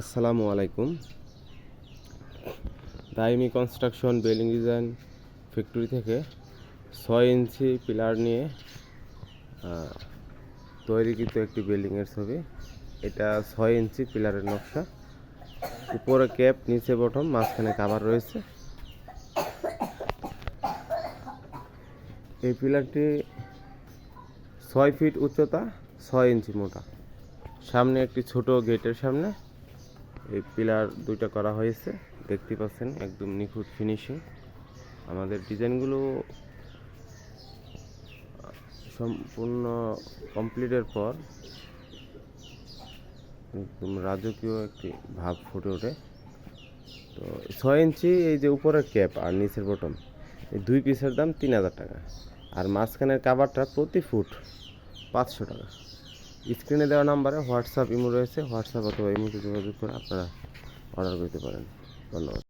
আসসালামু আলাইকুম। দাইমি construction building design factory থেকে 6 ইঞ্চি পিলার নিয়ে তৈরিকৃত একটি বিল্ডিংয়ের ছবি। এটা 6 ইঞ্চি পিলারের নকশা, উপরে ক্যাপ, নিচে বটম, মাঝখানে কাভার রয়েছে। এই পিলারটি 6 ফিট উচ্চতা, 6 ইঞ্চি মোটা। সামনে একটি ছোট গেটের সামনে এই পিলার দুইটা করা হয়েছে, দেখতে পাচ্ছেন একদম নিখুঁত ফিনিশিং। আমাদের ডিজাইনগুলো সম্পূর্ণ কমপ্লিটের পর একদম রাজকীয় একটি ভাব ফুটে ওঠে। তো 6 ইঞ্চি এই যে উপরের ক্যাপ আর নিচের বটম, এই 2 পিসের দাম 3000 টাকা, আর মাঝখানের কাভারটা প্রতি ফুট 500 টাকা। স্ক্রিনে দেওয়া নাম্বারে হোয়াটসঅ্যাপ ইমো রয়েছে, হোয়াটসঅ্যাপ অথবা ইমোতে যোগাযোগ করে আপনারা অর্ডার করতে পারেন। ধন্যবাদ।